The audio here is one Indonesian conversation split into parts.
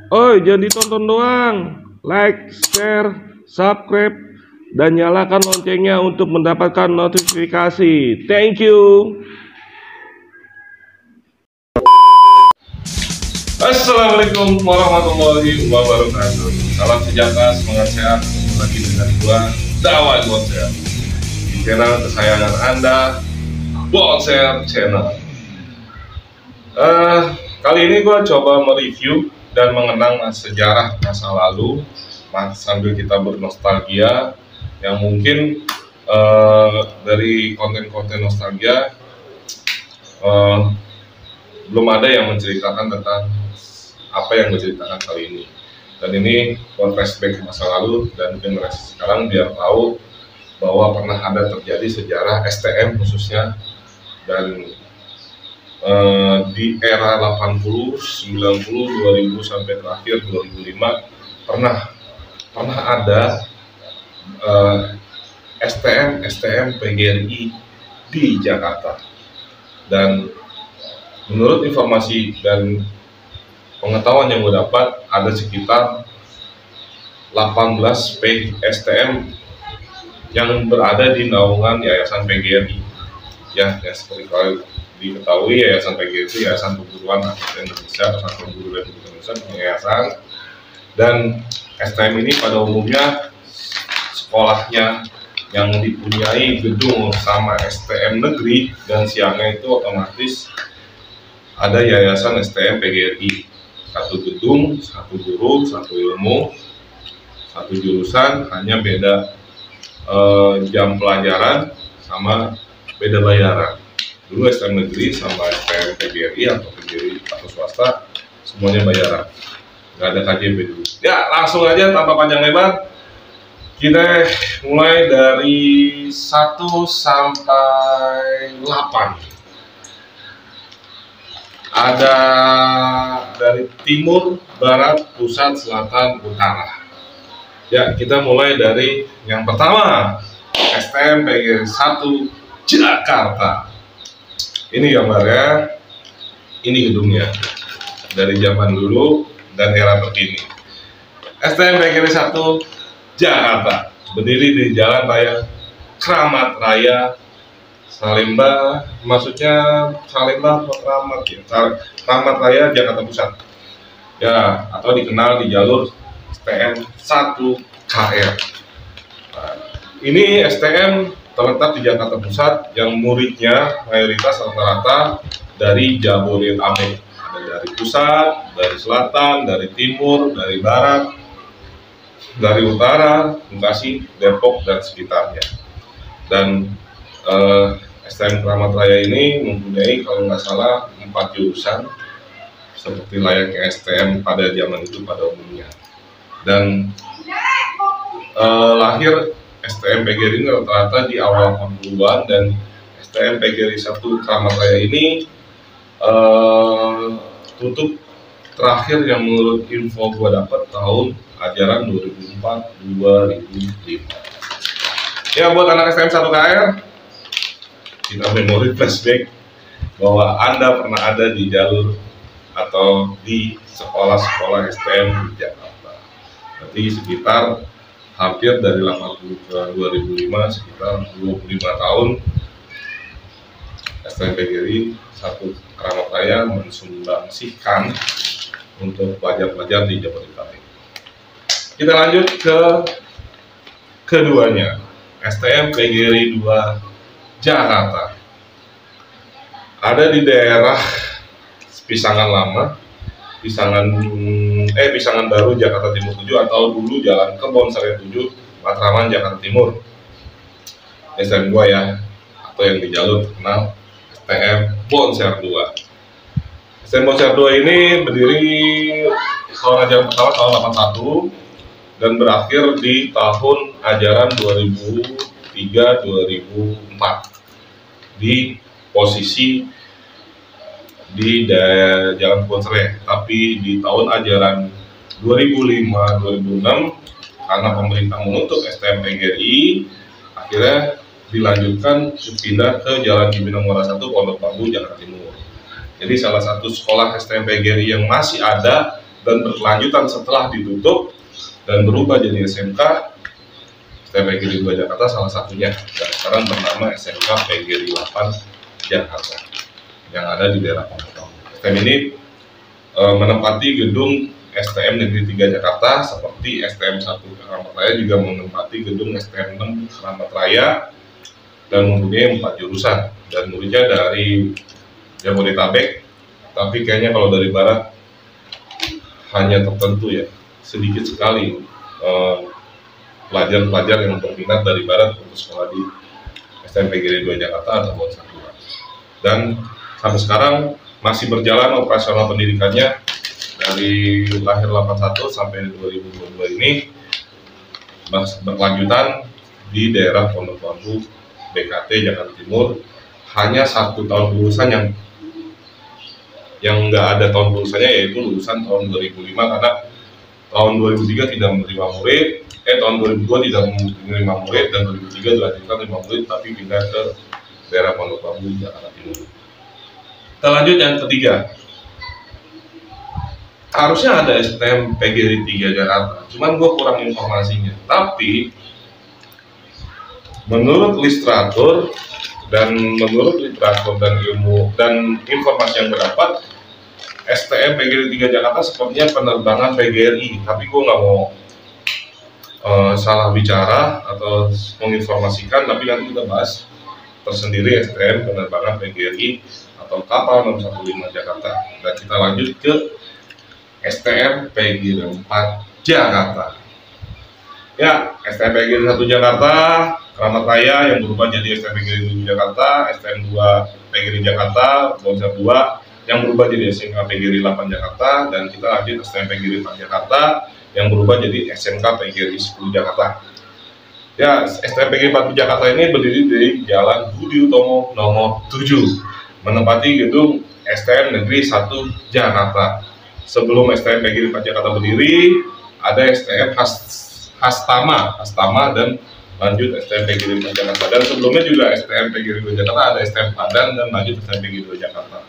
Oi, jangan ditonton doang. Like, share, subscribe, dan nyalakan loncengnya untuk mendapatkan notifikasi. Thank you. Assalamualaikum warahmatullahi wabarakatuh. Salam sejahtera, semangat sehat. Ketemu lagi dengan gua, Dawan Bonser, di channel kesayangan Anda, Bonser Channel. Kali ini gua coba mereview dan mengenang sejarah masa lalu sambil kita bernostalgia, yang mungkin dari konten-konten nostalgia belum ada yang menceritakan tentang apa yang gue ceritakan kali ini. Dan ini buat flashback masa lalu dan generasi sekarang biar tahu bahwa pernah ada terjadi sejarah STM khususnya, dan di era 80, 90, 2000 sampai terakhir 2005 pernah ada STM PGRI di Jakarta. Dan menurut informasi dan pengetahuan yang gue dapat, ada sekitar 18 STM yang berada di naungan Yayasan PGRI. Ya seperti kalau diketahui, Yayasan PGRI itu Yayasan Perguruan Akademi Indonesia, Persatuan Guru Republik Indonesia, yayasan. Dan STM ini pada umumnya sekolahnya yang dipunyai gedung sama STM negeri, dan siangnya itu otomatis ada Yayasan STM PGRI. Satu gedung, satu guru, satu ilmu, satu jurusan, hanya beda jam pelajaran sama beda bayaran. Dulu STM negeri sama STM PGRI atau PGRI atau swasta semuanya bayaran, nggak ada KJP dulu. Ya langsung aja tanpa panjang lebar, kita mulai dari 1 sampai 8. Ada dari timur, barat, pusat, selatan, utara. Ya, kita mulai dari yang pertama, STM PGRI 1 Jakarta. Ini gambarnya, ini gedungnya dari zaman dulu dan era terkini. STM PGRI 1 Jakarta berdiri di Jalan Raya Kramat Raya Salemba, maksudnya Salemba Kramat ya, Kramat Raya Jakarta Pusat. Ya, atau dikenal di jalur STM 1 KR. Nah, ini STM terletak di Jakarta Pusat yang muridnya mayoritas rata-rata dari Jabodetabek. Ada dari pusat, dari selatan, dari timur, dari barat, dari utara, Bekasi, Depok, dan sekitarnya. Dan STM Kramat Raya ini mempunyai kalau nggak salah 4 jurusan seperti layaknya STM pada zaman itu pada umumnya. Dan lahir STM PGRI ini rata-rata di awal 80-an, dan STM PGRI 1 Kramat Raya ini tutup terakhir yang menurut info gue dapat tahun ajaran 2004-2005. Ya, buat anak STM 1 KR, kita memori flashback bahwa Anda pernah ada di jalur atau di sekolah-sekolah STM di Jakarta. Berarti sekitar hampir dari 80 ke 2005, sekitar 25 tahun STM PGRI 1 Kramat Raya mensumbangsikan untuk pelajar-pelajar di Jabodetabek. Kita lanjut ke keduanya, STM PGRI 2 Jakarta. Ada di daerah Pisangan Lama, Pisangan Baru, Jakarta Timur 7, atau dulu Jalan Kebon Sari 7, Matraman, Jakarta Timur. STM 2 ya, atau yang di jalur terkenal STM Bonser 2. STM Bonser 2 ini berdiri tahun ajaran pertama tahun 81 dan berakhir di tahun ajaran 2003-2004 di posisi di Jalan Kebon Sari. Tapi di tahun ajaran 2005-2006 karena pemerintah menutup STM PGRI, akhirnya dilanjutkan pindah ke Jalan Cibinong Muara 1, Pondok Bambu, Jakarta Timur. Jadi salah satu sekolah STM PGRI yang masih ada dan berkelanjutan setelah ditutup dan berubah jadi SMK STM PGRI 2 Jakarta salah satunya, dan sekarang bernama SMK PGRI 8 Jakarta yang ada di daerah Pondok Bambu. STM ini menempati gedung STM Negeri 3 Jakarta, seperti STM 1 Keramat Raya juga menempati gedung STM 6 Keramat Raya, dan mempunyai 4 jurusan, dan muridnya dari Jabodetabek, tapi kayaknya kalau dari barat hanya tertentu ya, sedikit sekali pelajar-pelajar yang berminat dari barat untuk sekolah di STM PGRI 2 Jakarta atau Bonsar 2. Dan sampai sekarang masih berjalan operasional pendidikannya dari lahir 81 sampai 2022 ini, berkelanjutan di daerah Pondok Bambu BKT Jakarta Timur. Hanya 1 tahun lulusan yang nggak ada tahun lulusannya, yaitu lulusan tahun 2005, karena tahun 2003 tidak menerima murid, tahun 2002 tidak menerima murid, dan 2003 dilanjutkan 5 murid tapi pindah ke daerah Pondok Bambu Jakarta Timur. Kita lanjut yang ketiga. Harusnya ada STM PGRI 3 Jakarta, cuman gue kurang informasinya. Tapi menurut literatur dan ilmu dan informasi yang berdapat, STM PGRI 3 Jakarta sepertinya penerbangan PGRI, tapi gue nggak mau salah bicara atau menginformasikan, tapi nanti kita bahas tersendiri STM penerbangan PGRI atau kapal 615 Jakarta. Dan kita lanjut ke STM PGRI 4 Jakarta. Ya, STM PGRI 1 Jakarta Keramat Raya yang berubah jadi STM PGRI 7 Jakarta, STM 2 PGRI Jakarta Bonsar 2 yang berubah jadi SMK PGRI 8 Jakarta, dan kita lanjut STM PGRI 4 Jakarta yang berubah jadi SMK PGRI 10 Jakarta. Ya, STM PGRI 4 Jakarta ini berdiri di Jalan Budi Utomo nomor 7, menempati gedung STM Negeri 1 Jakarta. Sebelum STM PGRI 4 Jakarta berdiri, ada STM Hastama dan lanjut STM PGRI 4 Jakarta. Dan sebelumnya juga STM PGRI 2 Jakarta, ada STM Padang dan lanjut STM PGRI 2 Jakarta.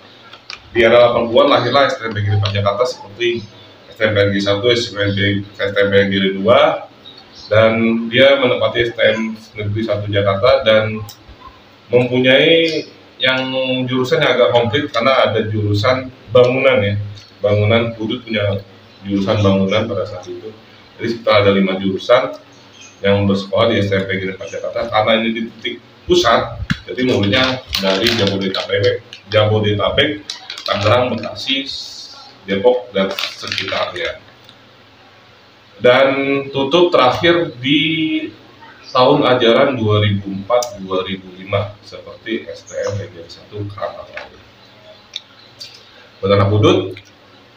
Di era 80-an lahirlah STM PGRI 4 Jakarta seperti STM PGRI 1, STM PGRI 2, dan dia menempati STM Negeri 1 Jakarta dan mempunyai yang jurusan yang agak komplit karena ada jurusan bangunan ya. Bangunan, Udut punya jurusan bangunan pada saat itu. Jadi setelah ada 5 jurusan yang bersekolah di STM PGRI 4 Jakarta, karena ini di titik pusat, jadi muridnya dari Jabodetabek, Tangerang, Bekasi, Depok dan sekitarnya. Dan tutup terakhir di tahun ajaran 2004-2005 seperti STM PGRI 1 Keramat Raya. Buat anak Udut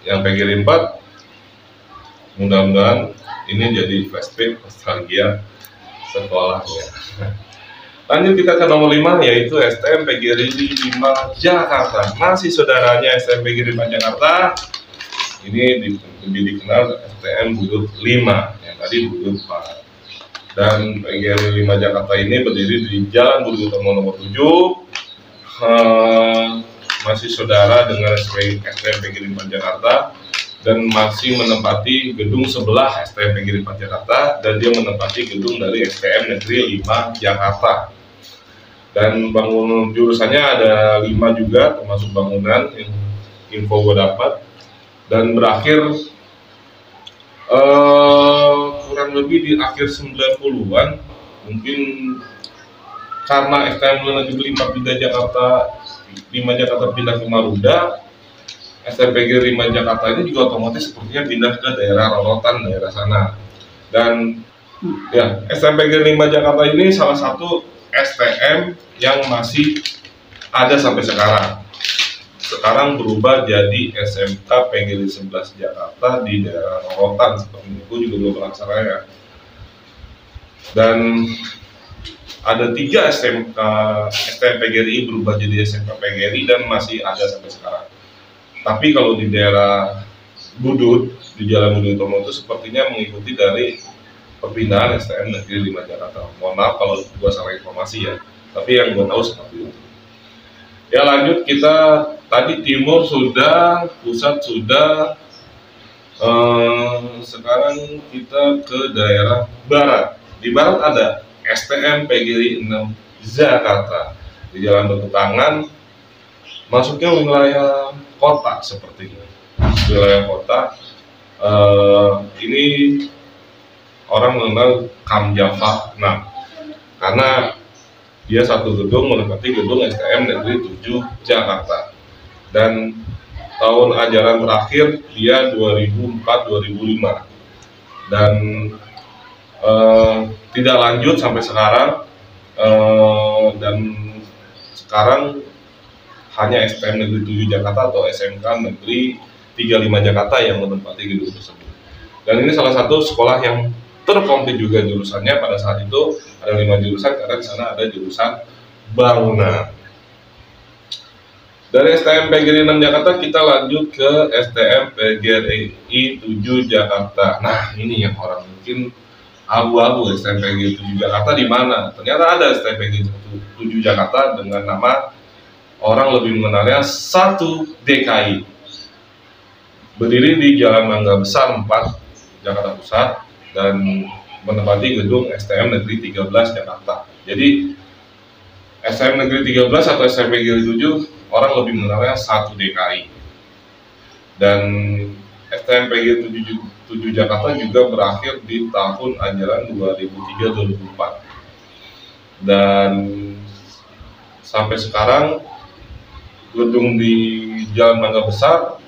yang PGRI 4, mudah-mudahan ini jadi flashback nostalgia sekolahnya. Lanjut kita ke nomor 5, yaitu STM PGRI 5 Jakarta. Masih saudaranya STM PGRI 5 Jakarta. Ini lebih dikenal STM Budut 5, yang tadi Budut 4. Dan PGRI 5 Jakarta ini berdiri di Jalan Budi Utomo nomor 7. Masih saudara dengan STM PGRI 4 Jakarta, dan masih menempati gedung sebelah STM PGRI 4 Jakarta, dan dia menempati gedung dari STM Negeri 5 Jakarta. Dan bangunan jurusannya ada 5 juga, termasuk bangunan yang info gue dapat, dan berakhir kurang lebih di akhir 90-an, mungkin karena STM Negeri 4 pindah Jakarta, 5 Jakarta pindah ke Maruda, STM PGRI 5 Jakarta ini juga otomatis sepertinya pindah ke daerah Rorotan, daerah sana. Dan ya, STM PGRI 5 Jakarta ini salah satu STM yang masih ada sampai sekarang. Sekarang berubah jadi SMK PGRI 11 Jakarta di daerah Rorotan, seperti itu juga belum pelaksana. Dan ada 3 STM PGRI berubah jadi SMK PGRI dan masih ada sampai sekarang. Tapi kalau di daerah Budut, di Jalan Budi Utomo itu sepertinya mengikuti dari perpindahan STM Negeri 5 Jakarta. Mohon maaf kalau gua salah informasi ya, tapi yang gua tahu seperti itu. Ya lanjut, kita tadi timur sudah, pusat sudah, Sekarang kita ke daerah barat. Di barat ada STM PGRI 6 Jakarta di Jalan Betutangan, masuknya wilayah kota sepertinya. Wilayah kota ini orang mengenal Kam Java 6 karena dia satu gedung menempati gedung STM Negeri 7 Jakarta, dan tahun ajaran terakhir dia 2004-2005 dan tidak lanjut sampai sekarang, dan sekarang hanya STM Negeri 7 Jakarta atau SMK Negeri 35 Jakarta yang menempati gedung tersebut. Dan ini salah satu sekolah yang terkomplit juga jurusannya. Pada saat itu ada 5 jurusan karena di sana ada jurusan bangunan. Dari STM PGRI 6 Jakarta kita lanjut ke STM PGRI 7 Jakarta. Nah, ini yang orang mungkin abu-abu, STM PGRI 7 Jakarta di mana? Ternyata ada STM PGRI 7 Jakarta dengan nama orang lebih mengenalnya 1 DKI. Berdiri di Jalan Mangga Besar 4, Jakarta Pusat, dan menempati gedung STM Negeri 13 Jakarta. Jadi STM Negeri 13 atau STM PGRI 7 orang lebih mengenalnya 1 DKI. Dan STM PGRI 7 Jakarta juga berakhir di tahun ajaran 2003-2004. Dan sampai sekarang gedung di Jalan Mangga Besar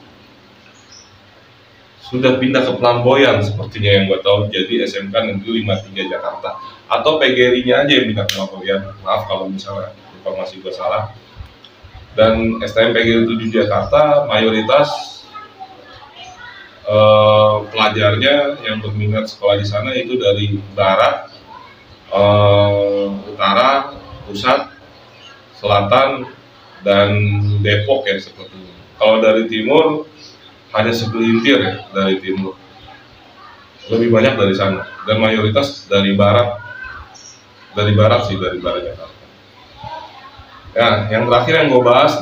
sudah pindah ke Pelamboyan sepertinya yang gue tahu, jadi SMK Negeri 53 Jakarta atau PGRI-nya aja yang pindah ke Pelamboyan. Maaf kalau misalnya informasi gue salah. Dan STM PGRI 7 Jakarta mayoritas pelajarnya yang berminat sekolah di sana itu dari barat, utara, pusat, selatan, dan Depok ya sepertinya. Kalau dari timur hanya segelintir ya dari timur, lebih banyak dari sana, dan mayoritas dari barat sih, dari barat Jakarta. Ya, yang terakhir yang gue bahas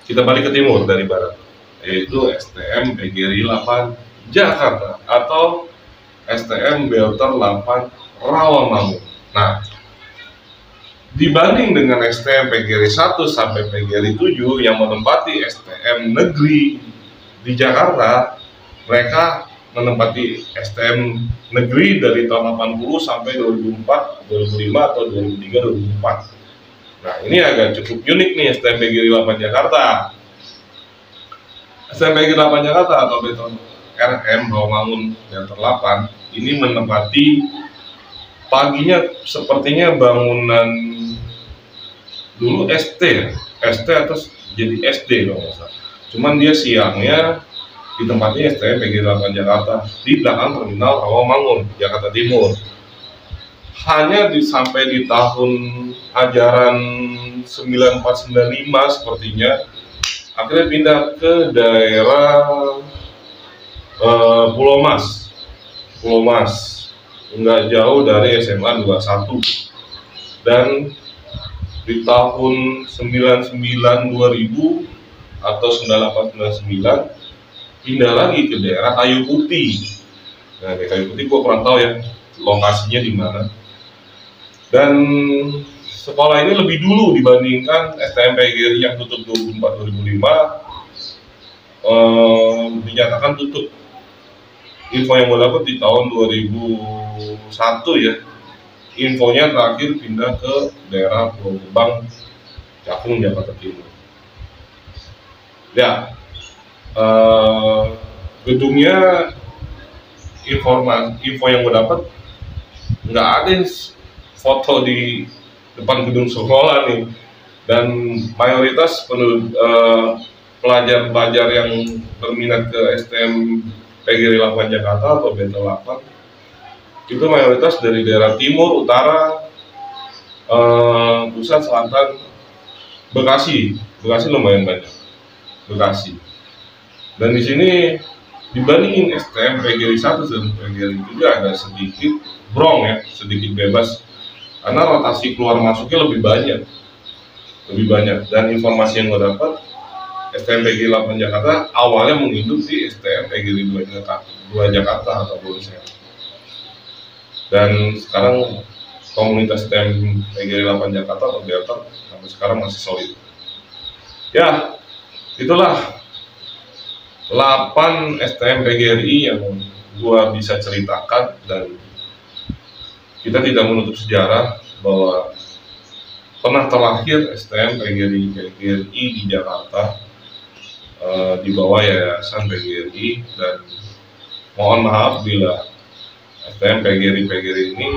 kita balik ke timur dari barat, yaitu STM PGRI 8 Jakarta atau STM Belter 8 Rawamangun. Nah, dibanding dengan STM PGRI 1 sampai PGRI 7 yang menempati STM negeri di Jakarta, mereka menempati STM negeri dari tahun 80 sampai 2004, 2005 atau 2003, 2004. Nah, ini agak cukup unik nih STM PGRI 8 Jakarta. STM PGRI 8 Jakarta atau Beton RM Rawamangun Belter 8 ini menempati paginya sepertinya bangunan dulu ST atau jadi SD kalau nggak salah. Cuman dia siangnya ditempati STM PGRI 8 Jakarta di belakang terminal Rawamangun, Jakarta Timur. Hanya sampai di tahun ajaran 9495 sepertinya akhirnya pindah ke daerah Pulau Mas, nggak jauh dari SMA 21. Dan di tahun 99 2000 atau 9899 pindah lagi ke daerah Kayu Putih. Nah, di Kayu Putih gua kurang tahu ya lokasinya di mana. Dan sekolah ini lebih dulu dibandingkan STM PGRI yang tutup 2004-2005, dinyatakan tutup. Info yang gue dapat di tahun 2001 ya. Infonya terakhir pindah ke daerah Pulau Gebang, Cakung, Jakarta Timur. Ya, gedungnya info yang gue dapat nggak ada foto di depan gedung sekolah nih, dan mayoritas pelajar-pelajar yang berminat ke STM PGRI 8 Jakarta atau Belter 8 itu mayoritas dari daerah timur, utara, pusat, selatan, Bekasi lumayan banyak, Bekasi. Dan di sini dibandingin STM PGRI 1 dan PGRI 7 agak sedikit brong ya, sedikit bebas karena rotasi keluar masuknya lebih banyak. Dan informasi yang gue dapat STM PGRI 8 Jakarta awalnya menginduk di STM PGRI 2 Jakarta atau bonusnya. Dan sekarang komunitas STM PGRI 8 Jakarta atau Delta sampai sekarang masih solid. Ya, itulah 8 STM PGRI yang gua bisa ceritakan, dan kita tidak menutup sejarah bahwa pernah terlahir STM PGRI di Jakarta di bawah Yayasan PGRI, dan mohon maaf bila STM PGRI ini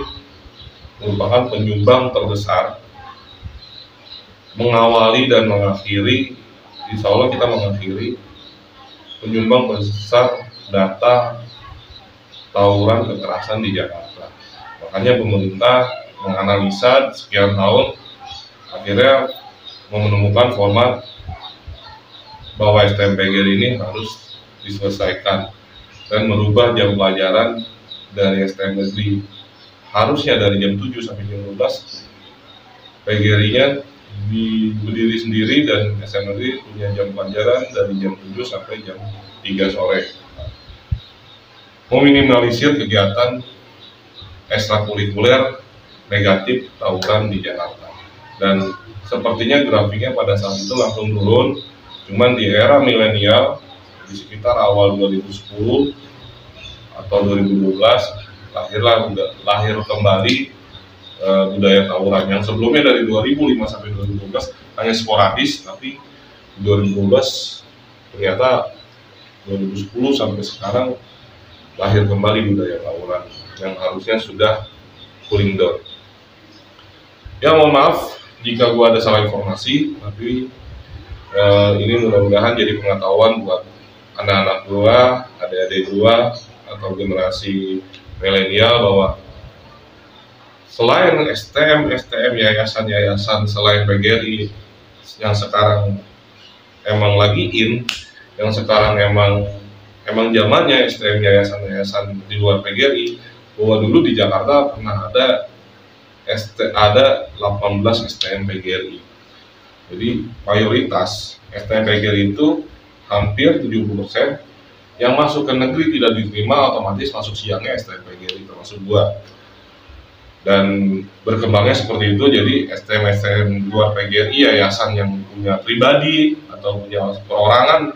merupakan penyumbang terbesar mengawali dan mengakhiri, insya Allah kita mengakhiri penyumbang besar data tawuran kekerasan di Jakarta. Makanya pemerintah menganalisa sekian tahun, akhirnya menemukan format bahwa STM PGRI ini harus diselesaikan dan merubah jam pelajaran dari STM negeri. Harusnya dari jam 7 sampai jam 12 PGRI-nya berdiri sendiri, dan STM negeri punya jam pelajaran dari jam 7 sampai jam 3 sore. Meminimalisir kegiatan ekstrakurikuler negatif tawuran di Jakarta. Dan sepertinya grafiknya pada saat itu langsung turun. Cuman di era milenial, di sekitar awal 2010 atau 2012, lahir kembali budaya tawuran yang sebelumnya dari 2005 sampai 2012 hanya sporadis, tapi 2012 ternyata 2010 sampai sekarang lahir kembali budaya tawuran yang harusnya sudah cooling down. Ya, mohon maaf jika gua ada salah informasi, tapi ini mudah-mudahan jadi pengetahuan buat anak-anak gua, adik-adik gua, atau generasi milenial bahwa selain STM, yayasan selain PGRI yang sekarang emang lagi yang sekarang emang zamannya STM yayasan di luar PGRI, bahwa dulu di Jakarta pernah ada 18 STM PGRI. Jadi mayoritas STM PGRI itu hampir 70% yang masuk ke negeri tidak diterima, otomatis masuk siangnya STM PGRI termasuk gua. Dan berkembangnya seperti itu, jadi STM luar PGRI, yayasan yang punya pribadi atau punya perorangan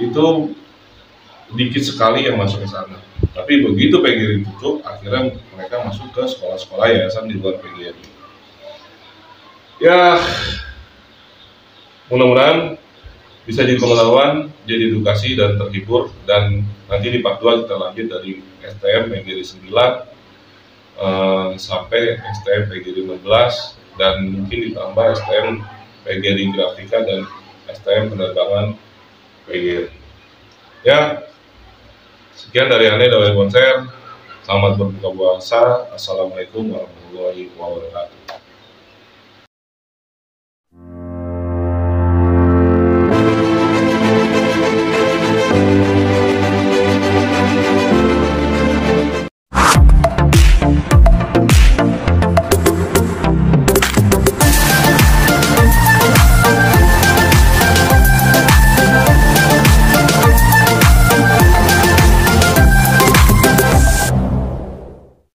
itu dikit sekali yang masuk ke sana. Tapi begitu PGRI tutup, akhirnya mereka masuk ke sekolah-sekolah yayasan di luar PGRI. Ya, mudah-mudahan bisa jadi pengetahuan, jadi edukasi dan terhibur. Dan nanti di part 2 kita lanjut dari STM PGRI 9 sampai STM PGRI 16, dan mungkin ditambah STM PGRI Grafika dan STM Penerbangan PGRI. Ya, sekian dari Ane Dawai Konser. Selamat berbuka puasa. Assalamualaikum warahmatullahi wabarakatuh.